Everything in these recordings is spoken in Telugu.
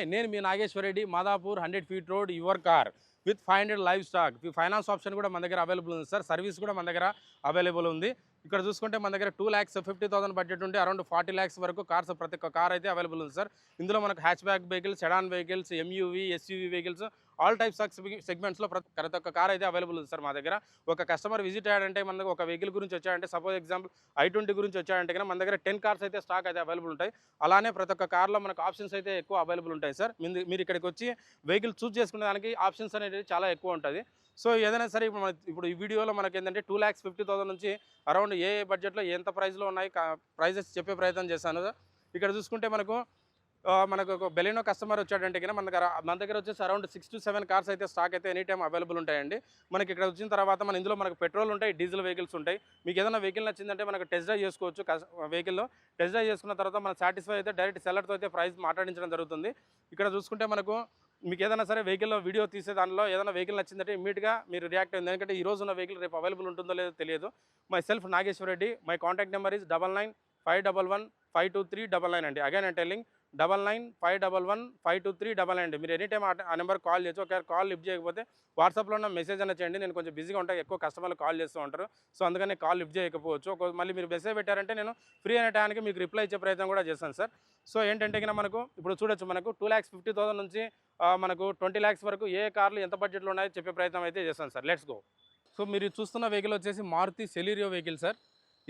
హాయ్, నేను మీ Nageshwar Reddy, Madhapur 100 feet road, your car with 500 live stock. Finance option కూడా మన దగ్గర అవైలబుల్ ఉంది సార్. సర్వీస్ కూడా మన దగ్గర అవైలబుల్ ఉంది. ఇక్కడ చూసుకుంటే మన దగ్గర 2,50,000 బడ్జెట్ ఉంటే అరౌండ్ 40 lakhs వరకు కార్స్, ప్రతి ఒక్క కార్ అయితే అవైలబుల్ ఉంది సార్. ఇందులో మనకు hatchback vehicles, sedan vehicles, MUV, SUV vehicles, all types of సెగ్మెంట్స్లో ప్రతి ఒక్క కార్ అయితే అవైలబుల్ ఉంది సార్ మా దగ్గర. ఒక కస్టమర్ విజిట్ అయ్యాడంటే, మనకు ఒక వెహికల్ గురించి వచ్చాడంటే, సపోజ్ ఎగ్జాంపుల్ i20 గురించి వచ్చాడంటే కన్నా మన దగ్గర 10 కార్స్ అయితే స్టాక్ అయితే అవైలబుల్ ఉంటాయి. అలానే ప్రతి ఒక్క కార్లో మనకు ఆప్షన్స్ అయితే ఎక్కువ అవైలబుల్ ఉంటాయి సార్. మీరు ఇక్కడికి వచ్చి వెహికల్ చూస్ చేసుకునే దానికి ఆప్షన్స్ అనేది చాలా ఎక్కువ ఉంటుంది. సో ఏదైనా సరే ఇప్పుడు ఈ వీడియోలో మనకి ఏంటంటే 2,50,000 నుంచి అరౌండ్ ఏ బడ్జెట్లో ఎంత ప్రైస్లో ఉన్నాయి ప్రైజెస్ చెప్పే ప్రయత్నం చేశాను. ఇక్కడ చూసుకుంటే మనకు ఒక బెలినో కస్టమర్ వచ్చాడంటే కన్నా మన దగ్గర వచ్చేసి అరౌండ్ 6 to 7 కార్స్ అయితే స్టాక్ అయితే ఎనీ టైం అవైలబుల్ ఉంటాయండి. మనకి ఇక్కడ వచ్చిన తర్వాత ఇందులో మనకు పెట్రోల్ ఉంటాయి, డీజిల్ వెహికల్స్ ఉంటాయి. మీకు ఏదైనా వెహికల్ నచ్చిందంటే మనకు టెస్ట్ డ్రైవ్ చేసుకోవచ్చు. వెహికల్లో టెస్ట్ డ్రైవ్ చేసుకున్న తర్వాత మనం సాటిస్ఫై అయితే డైరెక్ట్ సెల్లర్తో అయితే ప్రైస్ మాట్లాడించడం జరుగుతుంది. ఇక్కడ చూసుకుంటే మీకు ఏదైనా సరే వెహికల్లో వీడియో తీసే దానిలో ఏదైనా వెహికల్ నచ్చిందంటే ఇమీడియట్గా మీరు రియాక్ట్ అయింది. ఎందుకంటే ఈ రోజు ఉన్న వెహికల్ రేపు అవైలబుల్ ఉంటుందో లేదో తెలియదు. Myself Nageshwar Reddy. My contact number is 9951152399 అండి. Again I'm telling 9951152399. మీరు ఎనీ టైం ఆ నెంబర్ కాల్ చేయొచ్చు. ఒకవేళ కాల్ లిఫ్ట్ చేయకపోతే వాట్సాప్లో ఉన్న మెసేజ్ అయినా చేయండి. నేను కొంచెం బిజీగా ఉంటాను, ఎక్కువ కస్టమర్లు కాల్ చేస్తూ ఉంటారు. సో అందుకని కాల్ లిఫ్ట్ చేయకపోవచ్చు. మళ్ళీ మీరు మెసేజ్ పెట్టారంటే నేను ఫ్రీ అనే టైంకి మీకు రిప్లై ఇచ్చే ప్రయత్నం కూడా చేస్తాను సార్. సో ఏంటంటే కన్నా మనకు ఇప్పుడు చూడొచ్చు, మనకు 2,50,000 నుంచి మనకు 20 lakhs వరకు ఏ కార్లు ఎంత బడ్జెట్లో ఉన్నాయో చెప్పే ప్రయత్నం అయితే చేస్తాను సార్. Let's go. సో మీరు చూస్తున్న వెహికల్ వచ్చేసి మారుతి సెలీరియో వెహికల్ సార్.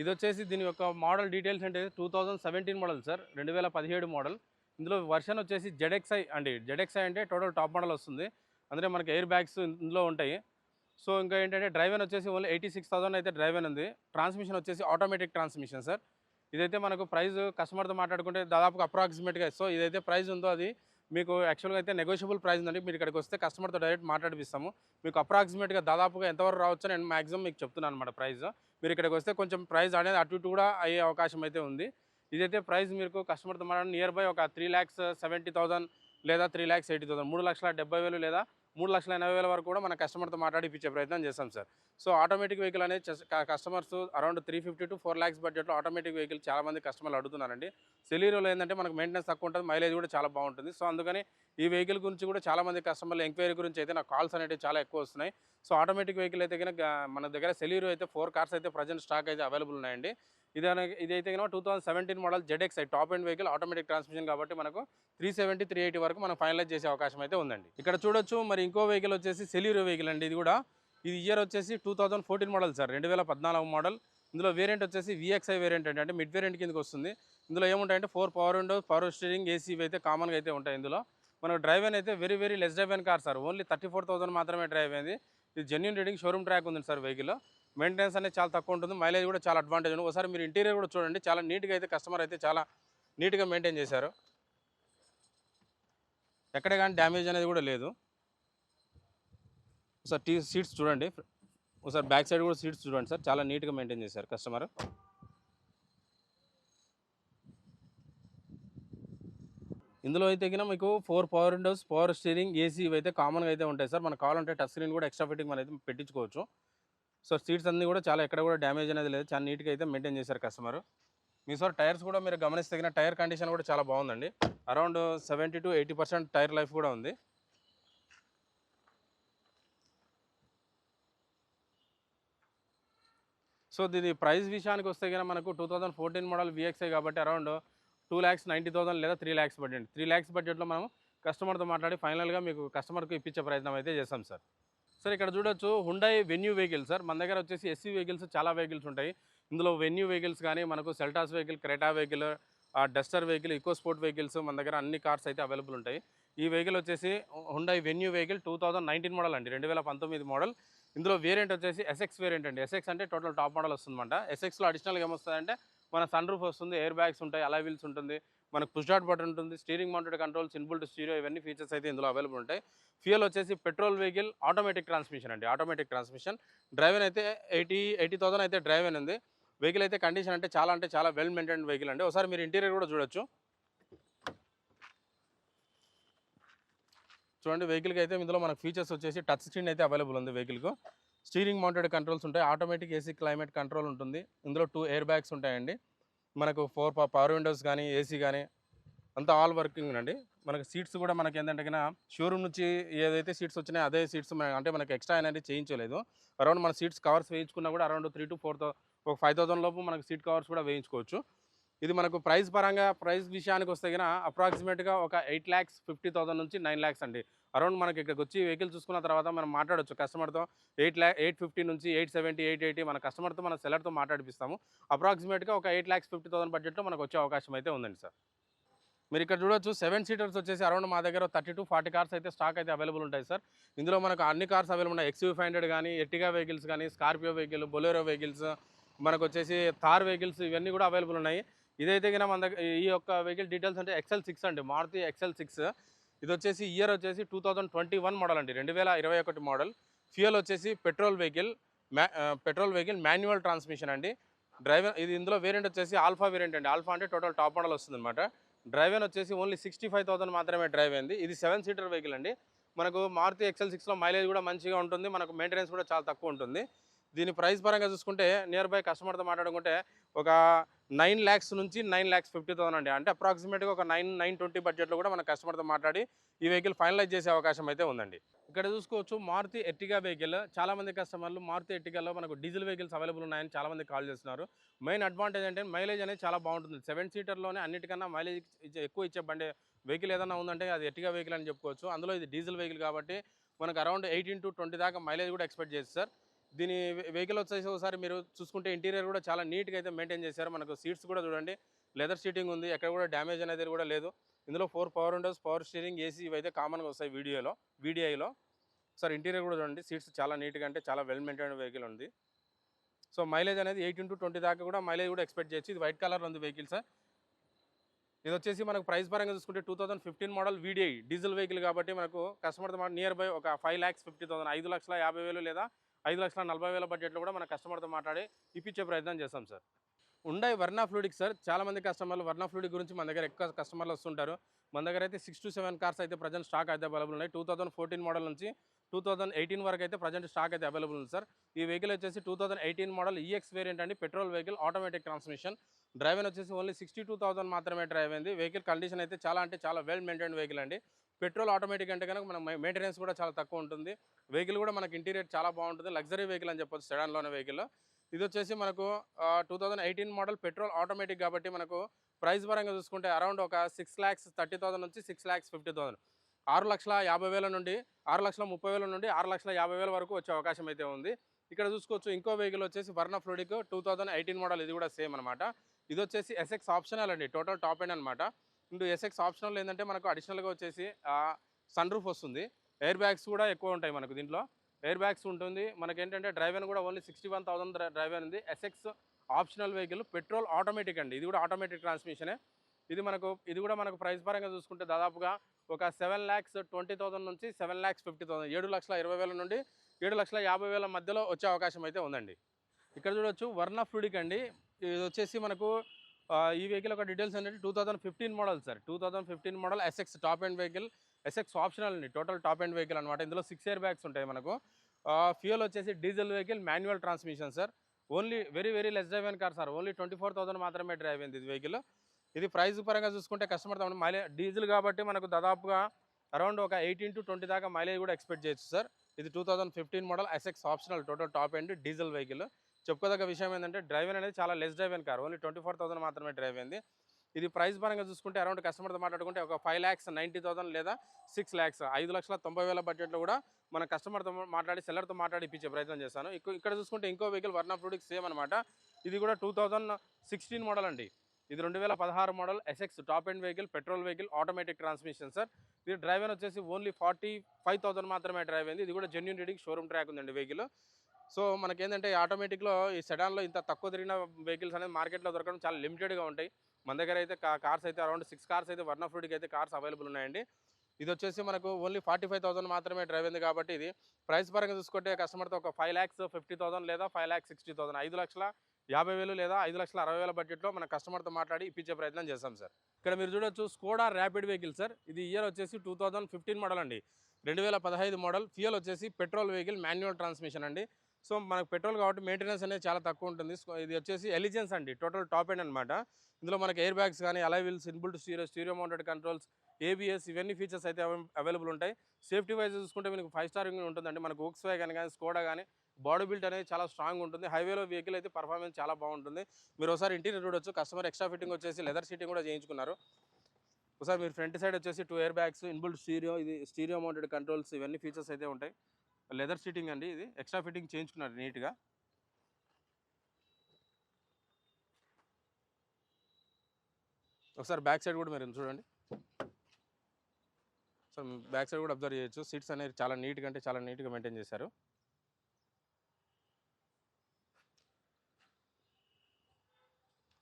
ఇది వచ్చేసి దీని యొక్క మోడల్ డీటెయిల్స్ అంటే 2017 మోడల్ సార్, 2017 మోడల్. ఇందులో వర్షన్ వచ్చేసి ZXi అండి. ZXi అంటే టోటల్ టాప్ మోడల్ వస్తుంది. అందులో మనకి ఎయిర్ బ్యాగ్స్ ఇందులో ఉంటాయి. సో ఇంకా ఏంటంటే డ్రైవెన్ వచ్చేసి ఓన్లీ 86,000 అయితే డ్రైవెన్ ఉంది. ట్రాన్స్మిషన్ వచ్చేసి ఆటోమేటిక్ ట్రాన్స్మిషన్ సార్. ఇదైతే మనకు ప్రైస్ కస్టమర్తో మాట్లాడుకుంటే దాదాపుగా అప్రాక్సిమేట్గా, సో ఇదైతే ప్రైస్ ఉందో అది మీకు యాక్చువల్గా అయితే నెగోషియబుల్ ప్రైస్ ఉందండి. మీరు ఇక్కడికి వస్తే కస్టమర్తో డైరెక్ట్ మాట్లాడిపిస్తాము. మీకు అప్రాక్సిమేట్గా దాదాపుగా ఎంతవరకు రావచ్చు నేను మ్యాక్సిమం మీకు చెప్తున్నాను అనమాట ప్రైస్. మీరు ఇక్కడికి వస్తే కొంచెం ప్రైస్ అనేది అటు ఇటు కూడా అయ్యే అవకాశం అయితే ఉంది. ఇదైతే ప్రైస్ మీకు కస్టమర్తో మాట్లాడి నియర్ బై ఒక 3,70,000 లేదా 3,80,000, 3,70,000 లేదా 3,80,000 వరకు కూడా మన కస్టమర్తో మాట్లాడి ఇప్పించే ప్రయత్నం చేస్తాం సార్. సో ఆటోమేటిక్ వెహికల్ అనేది కస్టమర్స్ అరౌండ్ 350 to 4 lakhs బడ్జెట్లో ఆటోమేటిక్ వెహికల్ చాలామంది కస్టమర్లు అడుగుతున్నారండి. సెలీరోలో ఏంటంటే మనకు మెయింటెనెన్స్ తక్కువ ఉంటుంది, మైలేజ్ కూడా చాలా బాగుంటుంది. సో అందుకని ఈ వెహికల్ గురించి కూడా చాలామంది కస్టమర్లు ఎంక్వైరీ గురించి అయితే నాకు కాల్స్ అనేవి చాలా ఎక్కువ వస్తున్నాయి. సో ఆటోమేటిక్ వెహికల్ అయితే కనుక మన దగ్గర సెలీరో అయితే 4 కార్స్ అయితే ప్రజెంట్ స్టాక్ అయితే అవైలబుల్ ఉన్నాయండి. ఇదైతే కనుక 2017 model ZXi top end vehicle, automatic transmission కాబట్టి మనకు 370, 380 వరకు మనం ఫైనలైజ్ చేసే అవకాశం అయితే ఉందండి. ఇక్కడ చూడొచ్చు మరి ఇంకో వెహికల్ వచ్చేసి సెలీరో వెహికల్ అండి. ఇది ఇయర్ వచ్చేసి 2014 మోడల్ సార్, 2014 మోడల్. ఇందులో వేరియంట్ వచ్చేసి VXi వేరియంట్ అంటే మిడ్ వేరియంట్ కిందకి వస్తుంది. ఇందులో ఏముంటాయంటే 4 power Windows, power steering, AC అయితే కామన్గా అయితే ఉంటాయి. ఇందులో మనకు డ్రైవ్ అయితే very very less drive car sir. Only 34,000 మాత్రమే డ్రైవ్ అయింది. ఇది జెన్యూన్ రీడింగ్, షోరూమ్ ట్రాక్ ఉంది సార్ వెహికల్. మెయింటెనెన్స్ అనేది చాలా తక్కువ ఉంటుంది, మైలేజ్ కూడా చాలా అడ్వాంటేజ్ ఉంది. ఒకసారి మీరు ఇంటీరియర్ కూడా చూడండి, చాలా నీట్గా అయితే కస్టమర్ అయితే చాలా నీట్గా మెయింటైన్ చేశారు. ఎక్కడ కానీ డ్యామేజ్ అనేది కూడా లేదు. ఒకసారి సీట్స్ చూడండి, ఒకసారి బ్యాక్ సైడ్ కూడా సీట్స్ చూడండి సార్, చాలా నీట్గా మెయింటైన్ చేశారు కస్టమర్. ఇందులో అయితే కన్నా మీకు 4 power Windows, power steering, AC ఇవైతే కామన్గా అయితే ఉంటాయి సార్. మనకు కావాలంటే టచ్ స్క్రీన్ కూడా ఎక్స్ట్రా ఫిట్టింగ్ మనం అయితే పెట్టించుకోవచ్చు. సో సీట్స్ అన్నీ కూడా చాలా ఎక్కడ కూడా డ్యామేజ్ అనేది లేదు, చాలా నీట్గా అయితే మెయింటైన్ చేశారు కస్టమర్. మీ సార్ టైర్స్ కూడా మీరు గమనిస్తే టైర్ కండిషన్ కూడా చాలా బాగుందండి. అరౌండ్ 70 to 80% టైర్ లైఫ్ కూడా ఉంది. సో దీని ప్రైస్ విషయానికి వస్తే కనుక మనకు 2014 మోడల్ VXi కాబట్టి అరౌండ్ 2,90,000 లేదా 3 lakhs బడ్జెట్. 3 lakhs బడ్జెట్లో మనం కస్టమర్తో మాట్లాడి ఫైనల్గా మీకు కస్టమర్కి ఇప్పించే ప్రయత్నం అయితే చేస్తాం సార్. సార్ ఇక్కడ చూడొచ్చు హుండై వెన్యూ వెహికల్ సార్. మన దగ్గర వచ్చేసి SUV వెహికల్స్ చాలా వెహికల్స్ ఉంటాయి. ఇందులో వెన్యూ వెహికల్స్ కానీ మనకు Seltos vehicle, Creta vehicle, Duster vehicle, EcoSport vehicles మన దగ్గర అన్ని కార్స్ అయితే అవైలబుల్ ఉంటాయి. ఈ వెహికల్ వచ్చేసి హుండై వెన్యూ వెహికల్ 2019 మోడల్ అండి, 2019 మోడల్. ఇందులో వేరియంట్ వచ్చేసి SX వేరియంట్ అండి. SX అంటే టోటల్ టాప్ మోడల్ వస్తుందన్నమాట. SXలో అడిషనల్గా ఏమొస్తుందంటే మన సన్ రూఫ్ వస్తుంది, ఎయిర్ బ్యాగ్స్ ఉంటాయి, అలాయ్ వీల్స్ ఉంటుంది, మనకు పుష్ స్టార్ట్ బటన్ ఉంటుంది, steering mounted controls, inbuilt stereo, ఇవన్నీ ఫీచర్స్ అయితే ఇందులో అవైలబుల్ ఉంటాయి. ఫ్యూయల్ వచ్చేసి పెట్రోల్ వెహికల్, ఆటోమేటిక్ ట్రాన్స్మిషన్ అండి, ఆటోమేటిక్ ట్రాన్స్మిషన్. డ్రైవెన్ అయితే 80,000 అయితే డ్రైవెన్ ఉంది. వెహికల్ అయితే కండిషన్ అంటే చాలా వెల్ మెయింటైన్డ్ వెహికల్ అండి. ఒకసారి మీరు ఇంటీరియర్ కూడా చూడొచ్చు. చూడండి వెహికల్కి అయితే ఇందులో మనకు ఫీచర్స్ వచ్చేసి టచ్ స్క్రీన్ అయితే అవైలబుల్ ఉంది వెహికల్కు. స్టీరింగ్ మౌంటెడ్ కంట్రోల్స్ ఉంటాయి, ఆటోమేటిక్ AC క్లైమేట్ కంట్రోల్ ఉంటుంది. ఇందులో 2 ఎయిర్ బ్యాగ్స్ ఉంటాయండి. మనకు 4 పవర్ విండోస్ కానీ, AC కానీ అంతా ఆల్ వర్కింగ్ అండి. మనకి సీట్స్ కూడా మనకి ఏంటంటే షోరూమ్ నుంచి ఏదైతే సీట్స్ వచ్చినాయో అదే సీట్స్ అంటే మనకి ఎక్స్ట్రా అనేది చేయించలేదు. అరౌండ్ మన సీట్స్ కవర్స్ వేయించుకున్నా కూడా అరౌండ్ 3 to 4 ఒక 5,000 లోపు మనకి సీట్ కవర్స్ కూడా వేయించుకోవచ్చు. ఇది మనకు ప్రైస్ విషయానికి వస్తే అప్రాక్సిమేట్గా ఒక 8,50,000 నుంచి 9,00,000 అండి. అరౌండ్ మనకి ఇక్కడికి వచ్చి వెహికల్ చూసుకున్న తర్వాత మనం మాట్లాడొచ్చు కస్టమర్తో. 850 నుంచి 870, 880 మన కస్టమర్తో మన సెల్లర్తో మాట్లాడిపిస్తాము. అప్రాక్సిమేట్గా ఒక 8,50,000 బడ్జెట్లో మనకు వచ్చే అవకాశం అయితే ఉందండి సార్. మీరు ఇక్కడ చూడొచ్చు 7 సీటర్స్ వచ్చేసి అరౌండ్ మా దగ్గర 30 to 40 కార్స్ అయితే స్టాక్ అయితే అవైలబుల్ ఉంటాయి సార్. ఇందులో మనకు అన్ని కార్స్ అవైలబుల్ ఉన్నాయి. XUV500 కానీ, ఎర్టిగా వెహికల్స్ కానీ, స్కార్పియో వెహికల్, బొలెరో వెహికల్స్, మనకు వచ్చేసి థార్ వెహికల్స్ ఇవన్నీ కూడా అవైలబుల్ ఉన్నాయి. ఇదైతే మన దగ్గర ఈ యొక్క వెహికల్ డీటెయిల్స్ అంటే XL6 అండి, మారుతి XL6. ఇది వచ్చేసి ఇయర్ వచ్చేసి 2021 మోడల్ అండి, 2021 మోడల్. ఫ్యూయల్ వచ్చేసి పెట్రోల్ వెహికల్ మాన్యువల్ ట్రాన్స్మిషన్ అండి. ఇందులో వేరియంట్ వచ్చేసి ఆల్ఫా వేరియంట్ అండి. ఆల్ఫా అంటే టోటల్ టాప్ మోడల్ వస్తుంది అనమాట. డ్రైవ్ వచ్చేసి ఓన్లీ 65,000 మాత్రమే డ్రైవ్ అయింది. ఇది 7 సీటర్ వెహికల్ అండి. మనకు మారుతి XL6లో మైలేజ్ కూడా మంచిగా ఉంటుంది, మనకు మెయింటెనెన్స్ కూడా చాలా తక్కువ ఉంటుంది. దీని ప్రైస్ పరంగా చూసుకుంటే నియర్ బై కస్టమర్తో మాట్లాడుకుంటే ఒక 9 lakhs నుంచి 9,50,000 అండి. అంటే అప్రాక్సిమేట్గా ఒక 920 బడ్జెట్లో కూడా మన కస్టమర్తో మాట్లాడి ఈ వెహికల్ ఫైనలైజ్ చేసే అవకాశం అయితే ఉందండి. ఇక్కడ చూసుకోవచ్చు మారుతి ఎర్టిగా వెహికల్. చాలామంది కస్టమర్లు మారుతి ఎర్టిగాలో మనకు డీజిల్ వెహికల్స్ అవైలబుల్ ఉన్నాయని చాలామంది కాల్ చేస్తున్నారు. మెయిన్ అడ్వాంటేజ్ అంటే మైలేజ్ అనేది చాలా బాగుంటుంది. 7 సీటర్లోనే అన్నిటికన్నా మైలేజ్ ఎక్కువ ఇచ్చే వెహికల్ ఏదైనా ఉందంటే అది ఎర్టిగా వెహికల్ అని చెప్పుకోవచ్చు. అందులో ఇది డీజిల్ వెహికల్ కాబట్టి మనకు అరౌండ్ 18 to 20 దాకా మైలేజ్ కూడా ఎక్స్పెక్ట్ చేస్తారు సార్. దీని వెహికల్ వచ్చేసి ఒకసారి మీరు చూసుకుంటే ఇంటీరియర్ కూడా చాలా నీట్గా అయితే మెయింటైన్ చేశారు. మనకు సీట్స్ కూడా చూడండి, లెదర్ సీటింగ్ ఉంది, ఎక్కడ కూడా డ్యామేజ్ అనేది కూడా లేదు. ఇందులో 4 power Windows, power steering, AC ఇవైతే కామన్గా వస్తాయి వీడిఐలో. సార్ ఇంటీరియర్ కూడా చూడండి, సీట్స్ చాలా నీట్గా అంటే చాలా వెల్ మెయింటైన్ వెహికల్ ఉంది. సో మైలేజ్ అనేది 18 to 20 దాకా కూడా మైలేజ్ కూడా ఎక్స్పెక్ట్ చేయొచ్చు. ఇది వైట్ కలర్ ఉంది వెహికల్ సార్. ఇది వచ్చేసి మనకు ప్రైస్ పరంగా చూసుకుంటే 2015 మోడల్ VDI డీజిల్ వెహికల్ కాబట్టి మనకు కస్టమర్తో నియర్ బై ఒక 5,50,000, 5,50,000 లేదా 5,40,000 బడ్జెట్లో కూడా మన కస్టమర్తో మాట్లాడి ఇప్పించే ప్రయత్నం చేస్తాం సార్. ఉండాయి వర్నా ఫ్లూయిడ్ సార్. చాలామంది కస్టమర్లు వర్నా ఫ్లూయిడ్ గురించి మన దగ్గర ఎక్కువ కస్టమర్లు వస్తుంటారు. మన దగ్గర అయితే 6 to 7 కార్స్ అయితే ప్రజెంట్ స్టాక్ అయితే అవైలబుల్ ఉన్నాయి. 2014 మోడల్ నుంచి 2018 వరకు అయితే ప్రజెంట్ స్టాక్ అయితే అవైలబుల్ ఉంది సార్. ఈ వెహికల్ వచ్చేసి 2018 మోడల్ EX వేరియంట్ అండి, petrol vehicle, automatic transmission. Drive వచ్చేసి ఓన్లీ 62,000 మాత్రమే డ్రైవ్ అయింది. వెహికల్ కండిషన్ అయితే చాలా అంటే చాలా వెల్ మెయింటైన్ వెహికల్ అండి. పెట్రోల్ ఆటోమేటిక్ అంటే కనుక మన మెయింటెనెన్స్ కూడా చాలా తక్కువ ఉంటుంది. వెహికల్ కూడా మనకి ఇంటీరియర్ చాలా బాగుంటుంది, లగ్జరీ వెహికల్ అని చెప్పొచ్చు సెడాన్లోనే వెహికల్. ఇది వచ్చేసి మనకు 2018 మోడల్ పెట్రోల్ ఆటోమేటిక్ కాబట్టి మనకు ప్రైస్ పరంగా చూసుకుంటే అరౌండ్ ఒక 6,30,000 నుంచి 6,50,000, 6,50,000 నుండి 6,30,000 నుండి 6,50,000 వరకు వచ్చే అవకాశం అయితే ఉంది. ఇక్కడ చూసుకోవచ్చు ఇంకో వెహికల్ వచ్చేసి వర్నా ఫ్లూయిడ్ 2018 మోడల్. ఇది కూడా సేమ్ అనమాట. ఇది వచ్చేసి SX ఆప్షనల్ అండి, టోటల్ టాప్ ఎండ్ అనమాట. ఇంటూ SX ఆప్షనల్ ఏంటంటే మనకు అడిషనల్గా వచ్చేసి సన్ రూఫ్ వస్తుంది, ఎయిర్ బ్యాగ్స్ కూడా ఎక్కువ ఉంటాయి మనకు. దీంట్లో ఎయిర్ బ్యాగ్స్ ఉంటుంది. మనకేంటంటే డ్రైవర్ కూడా ఓన్లీ 61,000 డ్రైవర్ ఉంది. SX optional vehicle, petrol automatic అండి. ఇది కూడా ఆటోమేటిక్ ట్రాన్స్మిషనే. ఇది కూడా మనకు ప్రైస్ పరంగా చూసుకుంటే దాదాపుగా ఒక 7,20,000 నుంచి 7,50,000, 7,20,000 నుండి 7,50,000 మధ్యలో వచ్చే అవకాశం అయితే ఉందండి. ఇక్కడ చూడొచ్చు వర్నా ఫ్లూయిడ్ అండి. ఇది వచ్చేసి మనకు ఈ వెహికల్ ఒక డీటెయిల్స్ ఏంటంటే 2015 model sir. 2015 model SX top end vehicle, SX optional అండి, టోటల్ టాప్ ఎండ్ వెహికల్ అనమాట. ఇందులో 6 ఎయిర్ బ్యాగ్స్ ఉంటాయి మనకు. ఫ్యూయల్ వచ్చేసి diesel vehicle, manual transmission sir. Only very less drive అయిన కార్ సార్. ఓన్లీ 24,000 మాత్రమే డ్రైవ్ అయింది ఇది వెహికల్. ఇది ప్రైస్ పరంగా చూసుకుంటే కస్టమర్ మైలేజ్ డీజిల్ కాబట్టి మనకు దాదాపుగా అరౌండ్ ఒక 18 to 20 దాకా మైలేజ్ కూడా ఎక్స్పెక్ట్ చేయొచ్చు సార్. ఇది 2015 model SX optional, total top end diesel vehicle. చెప్పుకోదగ్గ విషయం ఏంటంటే డ్రైవర్ అనేది చాలా లెస్ డ్రైవ్ అయిన కార్, ఓన్లీ 24,000 మాత్రమే డ్రైవ్ అయింది. ఇది ప్రైస్ పరంగా చూసుకుంటే అరౌండ్ కస్టమర్తో మాట్లాడుకుంటే ఒక 5,90,000 లేదా 6,00,000, 5,90,000 బడ్జెట్లో కూడా మన కస్టమర్తో మాట్లాడి సెల్లర్తో మాట్లాడి ఇప్పించే ప్రయత్నం చేస్తాను. ఇక్కడ చూసుకుంటే ఇంకో వెహికల్ వర్నా ఫ్లూయిడ్ సేమ్ అనమాట. ఇది కూడా 2016 మోడల్ అండి. ఇది 2016 model SX top end vehicle, petrol vehicle, automatic transmission sir. ఇది డ్రైవర్ వచ్చేసి ఓన్లీ 45,000 మాత్రమే డ్రైవ్ అయింది. ఇది కూడా జెన్యూన్ రీడింగ్, షోరూమ్ ట్రాక్ ఉందండి వెహికల్. సో మనకేంటంటే ఆటోమేటిక్లో ఈ సెడాన్లో ఇంత తక్కువ తిరిగిన వెహికల్స్ అనేది మార్కెట్లో దొరకడం చాలా లిమిటెడ్గా ఉంటాయి. మన దగ్గర అయితే కార్స్ అయితే అరౌండ్ 6 కార్స్ అయితే వర్నా ఫ్లూయిడ్కి అయితే కార్స్ అవైలబుల్ ఉన్నాయండి. ఇది వచ్చేసి మనకు ఓన్లీ 45,000 మాత్రమే డ్రైవ్ అయింది కాబట్టి ఇది ప్రైస్ పరంగా చూసుకుంటే కస్టమర్తో ఒక 5,50,000 లేదా 5,60,000, 5,50,000 లేదా 5,60,000 బడ్జెట్లో మన కస్టమర్తో మాట్లాడి ఇప్పించే ప్రయత్నం చేస్తాం సార్. ఇక్కడ మీరు చూడొచ్చు స్కోడా ర్యాపిడ్ వెహికల్ సార్. ఇది ఇయర్ వచ్చేసి 2015 మోడల్ అండి, 2015 మోడల్. ఫ్యూయల్ వచ్చేసి పెట్రోల్ వెహికల్, మాన్యువల్ ట్రాన్స్మిషన్ అండి. సో మనకు పెట్రోల్ కాబట్టి మెయింటెనెన్స్ అనేది చాలా తక్కువ ఉంటుంది. సో ఇది వచ్చేసి ఎలిజెన్స్ అండి, టోటల్ టాప్ ఎండ్ అనమాట. ఇందులో మనకి ఎయిర్ బ్యాగ్స్ కానీ, alloy wheels, inbuilt stereo mounted controls, ABS ఇవన్నీ ఫీచర్స్ అయితే అవైలబుల్ ఉంటాయి. సేఫ్టీ వైజ్ చూసుకుంటే మీకు 5 స్టార్ ఉంటుందండి. మనకు వోక్స్‌వ్యాగన్ కానీ, స్కోడా కానీ బాడీ బిల్ట్ అనేది చాలా స్ట్రాంగ్ ఉంటుంది. హైవేలో వెహికల్ అయితే పర్ఫార్మెన్స్ చాలా బాగుంటుంది. మీరు ఒకసారి ఇంటీరియర్ చూడొచ్చు. కస్టమర్ ఎక్స్ట్రా ఫిట్టింగ్ వచ్చేసి లెదర్ సీటింగ్ కూడా చేయించుకున్నారు. ఒకసారి మీరు ఫ్రంట్ సైడ్ వచ్చేసి 2 ఎయిర్ బ్యాగ్స్, ఇన్బుల్ట్ ఇది స్టీరియో మౌంటెడ్ కంట్రోల్స్ ఇవన్నీ ఫీచర్స్ అయితే ఉంటాయి. లెదర్ సీటింగ్ అండి, ఇది ఎక్స్ట్రా ఫిట్టింగ్ చేయించుకున్నారు నీట్గా. ఒకసారి బ్యాక్ సైడ్ కూడా మీరు చూడండి. సో బ్యాక్ సైడ్ కూడా అబ్జర్వ్ చేయొచ్చు. సీట్స్ అనేవి చాలా నీట్గా, అంటే చాలా నీట్గా మెయింటైన్ చేశారు.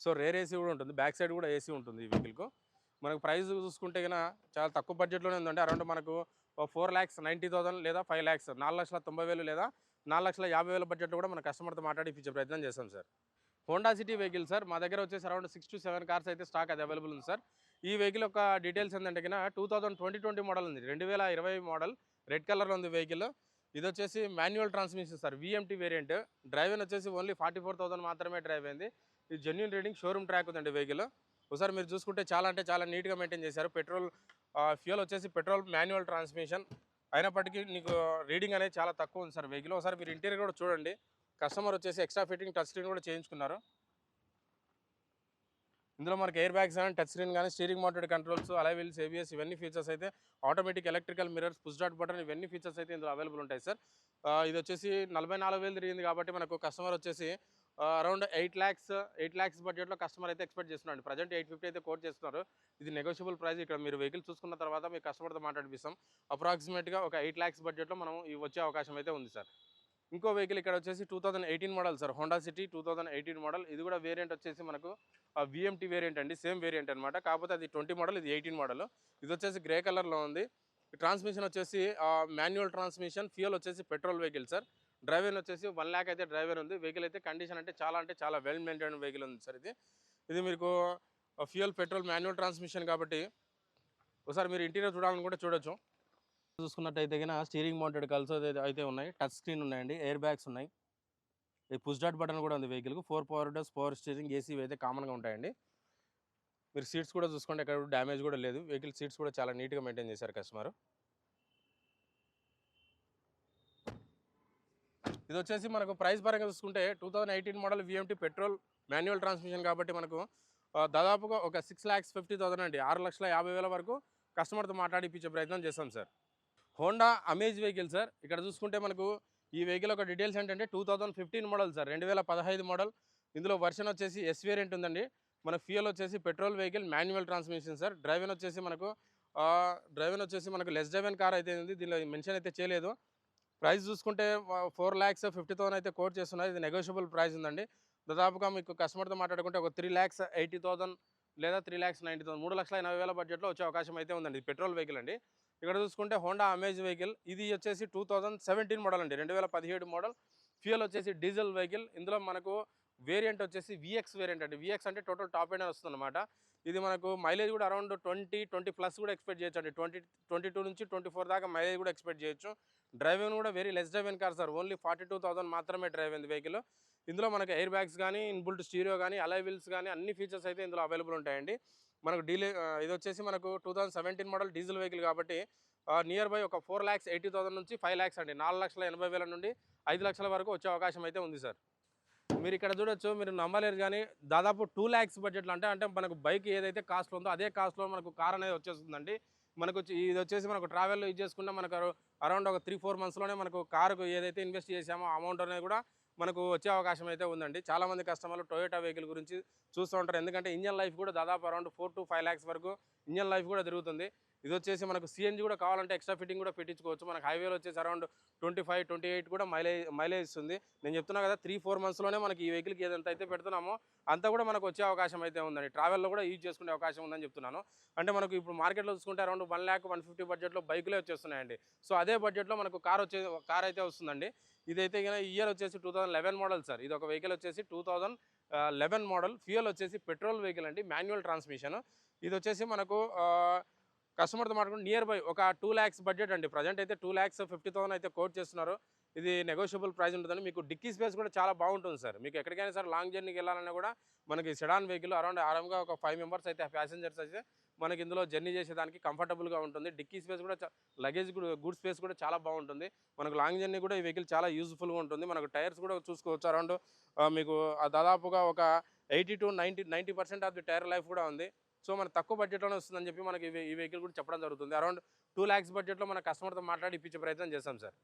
సో రేర్ ఏసీ కూడా ఉంటుంది, బ్యాక్ సైడ్ కూడా ఏసీ ఉంటుంది ఈ వెహికల్కు. మనకు ప్రైస్ చూసుకుంటే కన్నా చాలా తక్కువ బడ్జెట్లోనే ఉందండి. అరౌండ్ మనకు 4,90,000 లేదా 5,00,000, 4,90,000 లేదా 4,50,000 బడ్జెట్లో కూడా మన కస్టమర్తో మాట్లాడి ఇప్పించే ప్రయత్నం చేస్తాం sir. Honda city vehicle sir, మా దగ్గర వచ్చేసి అరౌండ్ 6 to 7 కార్స్ అయితే స్టాక్ అది అవైలబుల్ ఉంది సార్. ఈ వెహికల్ యొక్క డీటెయిల్స్ ఏంటంటే కన్నా 2020 మోడల్ ఉంది, 2020 మోడల్, రెడ్ కలర్లో ఉంది వెహికల్. ఇది వచ్చేసి manual transmission sir, VMT variant. Drive వచ్చేసి ఓన్లీ 44,000 మాత్రమే డ్రైవ్ అయింది. ఇది జెన్యూన్ రీడింగ్, షోరూమ్ ట్రాక్ ఉందండి వెహికల్. ఒకసారి మీరు చూసుకుంటే చాలా అంటే చాలా నీట్గా మెయింటైన్ చేశారు. ఫ్యూయల్ వచ్చేసి పెట్రోల్ మాన్యువల్ ట్రాన్స్మిషన్ అయినప్పటికీ నీకు రీడింగ్ అనేది చాలా తక్కువ ఉంది సార్ వెహికల్. ఒకసారి మీరు ఇంటీరియర్ కూడా చూడండి. కస్టమర్ వచ్చేసి ఎక్స్ట్రా ఫిట్టింగ్ టచ్ స్క్రీన్ కూడా చేయించుకున్నారు. ఇందులో మనకి ఎయిర్ బ్యాగ్స్ కానీ, టచ్ స్క్రీన్ కానీ, steering mounted controls, alloy wheels, ABS ఇవన్నీ ఫీచర్స్ అయితే, automatic electrical mirrors, push dot button ఇవన్నీ ఫీచర్స్ అయితే ఇందులో అవైలబుల్ ఉంటాయి సార్. ఇది వచ్చేసి 44,000 తిరిగింది కాబట్టి మనకు కస్టమర్ వచ్చేసి అరౌండ్ 8 lakhs బడ్జెట్లో కస్టమర్ అయితే ఎక్స్పెక్ట్ చేస్తున్నాడు. ప్రజెంట్ 850 అయితే కోట్ చేస్తున్నారు. ఇది నెగోషియబుల్ ప్రైస్. ఇక్కడ మీరు వెహికల్ చూసుకున్న తర్వాత మీ కస్టమర్తో మాట్లాడిపిస్తాం. అప్రాక్సిమేట్గా ఒక 8 lakhs బడ్జెట్లో మనం వచ్చే అవకాశం అయితే ఉంది సార్. ఇంకో వెహికల్ ఇక్కడ వచ్చేసి 2018 model sir, Honda city 2018 model. ఇది కూడా వేరియంట్ వచ్చేసి మనకు విఎంటీ వేరియంట్ అండి, సేమ్ వేరియంట్ అనమాట. కాకపోతే అది 20 మోడల్, ఇది 18 మోడల్. ఇది వచ్చేసి గ్రే కలర్లో ఉంది. ట్రాన్స్మిషన్ వచ్చేసి మాన్యువల్ ట్రాన్స్మిషన్, ఫ్యూయల్ వచ్చేసి పెట్రోల్ వెహికల్ సార్. డ్రైవర్ వచ్చేసి 1 lakh అయితే డ్రైవర్ ఉంది. వెహికల్ అయితే కండిషన్ అంటే చాలా వెల్ మెయింటైన్ వెహికల్ ఉంది సార్. ఇది మీకు ఫ్యూయల్ పెట్రోల్ మాన్యువల్ ట్రాన్స్మిషన్ కాబట్టి ఒకసారి మీరు ఇంటీరియర్ చూడాలనుకుంటే చూడొచ్చు. చూసుకున్నట్టయితే కన్నా స్టీరింగ్ మౌంటెడ్ కల్సోస్ అయితే ఉన్నాయి, టచ్ స్క్రీన్ ఉన్నాయండి, ఎయిర్ బ్యాగ్స్ ఉన్నాయి, ఈ పుష్ డాట్ బటన్ కూడా ఉంది వెహికల్కి. 4 power Windows, power steering, AC అయితే కామన్గా ఉంటాయండి. మీరు సీట్స్ కూడా చూసుకోండి, ఎక్కడ డ్యామేజ్ కూడా లేదు. వెహికల్ సీట్స్ కూడా చాలా నీట్గా మెయింటైన్ చేశారు కస్టమర్. ఇది వచ్చేసి మనకు ప్రైస్ పరంగా చూసుకుంటే 2018 model VMT petrol manual transmission కాబట్టి మనకు దాదాపుగా ఒక 6,50,000 అండి, 6,50,000 వరకు కస్టమర్తో మాట్లాడిపించే ప్రయత్నం చేస్తాం sir. Honda amaze vehicle sir. ఇక్కడ చూసుకుంటే మనకు ఈ వెహికల్ ఒక డీటెయిల్స్ ఏంటంటే 2015 మోడల్ సార్, 2015 మోడల్. ఇందులో వర్షన్ వచ్చేసి ఎస్ వేరియంట్ ఉందండి. మన ఫ్యూయల్ వచ్చేసి petrol vehicle manual transmission sir. Driven వచ్చేసి మనకు లెస్ డ్రైవెన్ కార్ అయితే ఉంది, దీనిలో మెన్షన్ అయితే చేయలేదు. ప్రైస్ చూసుకుంటే 4,50,000 అయితే కోట్ చేస్తున్నారు. ఇది నెగోషియబుల్ ప్రైస్ ఉందండి. దాదాపుగా మీకు కస్టమర్తో మాట్లాడుకుంటే ఒక 3,80,000 లేదా 3,90,000, 3,80,000 బడ్జెట్లో వచ్చే అవకాశం అయితే ఉందండి. ఇది పెట్రోల్ వెహికల్ అండి. ఇక్కడ చూసుకుంటే హోండా అమేజ్ వెహికల్, ఇది వచ్చేసి 2017 మోడల్ అండి, 2017 మోడల్. ఫ్యూయల్ వచ్చేసి డీజిల్ వెహికల్. ఇందులో మనకు వేరియంట్ వచ్చేసి విఎక్స్ వేరియంట్ అండి. విఎక్స్ అంటే టోటల్ టాప్ ఎండ్ వస్తుంది అనమాట. ఇది మనకు మైలేజ్ కూడా అరౌండ్ 20+ కూడా ఎక్స్పెక్ట్ చేయొచ్చు అండి. 22 నుంచి 24 దాకా మైలేజ్ కూడా ఎక్స్పెక్ట్ చేయొచ్చు. డ్రైవింగ్ కూడా very less driven car sir, only 42,000 మాత్రమే డ్రైవ్ అయింది వెహికల్. ఇందులో మనకు ఎయిర్ బ్యాగ్స్ కానీ, ఇన్బుల్ట్ స్టీరియో కానీ, అలాయ్ వీల్స్ కానీ అన్ని ఫీచర్స్ అయితే ఇందులో అవైలబుల్ ఉంటాయండి. మనకు ఇది వచ్చేసి మనకు 2017 మోడల్ డీజిల్ వెహికల్ కాబట్టి నియర్ బై ఒక 4,80,000 నుంచి 5 lakhs అండి, 4,80,000 నుండి 5 లక్షల వరకు వచ్చే అవకాశం అయితే ఉంది సార్. మీరు ఇక్కడ చూడొచ్చు, మీరు నమ్మలేరు కానీ దాదాపు 2 lakhs బడ్జెట్లో అంటే మనకు బైక్ ఏదైతే కాస్ట్లో ఉందో అదే కాస్ట్లో మనకు కార్ అనేది వచ్చేస్తుందండి. మనకు ఇది వచ్చేసి మనకు ట్రావెల్లో యూజ్ చేసుకుంటే మనకు అరౌండ్ ఒక 3-4 monthsలోనే మనకు కారుకు ఏదైతే ఇన్వెస్ట్ చేసామో అమౌంట్ అనేది కూడా మనకు వచ్చే అవకాశం అయితే ఉందండి. చాలామంది కస్టమర్లు టొయోటా వెహికల్ గురించి చూస్తూ ఉంటారు, ఎందుకంటే ఇంజన్ లైఫ్ కూడా దాదాపు అరౌండ్ 4 to 5 lakhs వరకు ఇంజన్ లైఫ్ కూడా తిరుగుతుంది. ఇది వచ్చేసి మనకు సిఎన్జి కూడా కావాలంటే ఎక్స్ట్రా ఫిట్టింగ్ కూడా పెట్టించుకోవచ్చు. మనకు హైవేలో వచ్చేసి అరౌండ్ 25-28 కూడా మైలేజ్ ఇస్తుంది. నేను చెప్తున్నా కదా, 3-4 monthsలోనే మనకి ఈ వెహికల్కి ఏదంతా అయితే పెడుతున్నామో అంతా కూడా మనకు వచ్చే అవకాశం అయితే ఉందండి. ట్రావెల్లో కూడా యూజ్ చేసుకునే అవకాశం ఉందని చెప్తున్నాను. అంటే మనకు ఇప్పుడు మార్కెట్లో చూసుకుంటే అరౌండ్ 1,50,000 బడ్జెట్లో బైకులే వచ్చేస్తున్నాయండి. సో అదే బడ్జెట్లో మనకు కార్ అయితే వస్తుందండి. ఇదైతే ఇయర్ వచ్చేసి 2011 మోడల్ సార్. ఇది ఒక వెహికల్ వచ్చేసి 2011 మోడల్. ఫ్యూయల్ వచ్చేసి పెట్రోల్ వెహికల్ అండి, మాన్యువల్ ట్రాన్స్మిషన్. ఇది వచ్చేసి మనకు కస్టమర్తో మాట్లాడుకుంటే నియర్ బై ఒక 2 lakhs బడ్జెట్ అండి. ప్రజెంట్ అయితే 2,50,000 అయితే కోట్ చేస్తున్నారు. ఇది నెగోషియబుల్ ప్రైస్ ఉంటుందని. మీకు డిక్కీ స్పేస్ కూడా చాలా బాగుంటుంది సార్. మీకు ఎక్కడికైనా సరే లాంగ్ జర్నీకి వెళ్ళాలన్నా కూడా మనకి సెడాన్ వెహికల్ అరౌండ్ ఆరామ్గా ఒక 5 మెంబర్స్ అయితే ప్యాసింజర్స్ అయితే మనకి ఇందులో జర్నీ చేసేదానికి కంఫర్టబుల్గా ఉంటుంది. డిక్కీ స్పేస్ కూడా లగేజ్ గుడ్ స్పేస్ కూడా చాలా బాగుంటుంది. మనకు లాంగ్ జర్నీ కూడా ఈ వెహికల్ చాలా యూజ్ఫుల్గా ఉంటుంది. మనకు టైర్స్ కూడా చూసుకోవచ్చు అరౌండ్ మీకు దాదాపుగా ఒక 80 to 90% of the tyre life కూడా ఉంది. సో మనకు తక్కువ బడ్జెట్లోనే వస్తుందని చెప్పి మనకి ఈ వెహికల్ కూడా చెప్పడం జరుగుతుంది. అరౌండ్ 2 lakhs బడ్జెట్లో మన కస్టమర్తో మాట్లాడి ఇప్పించే ప్రయత్నం చేస్తాం సార్.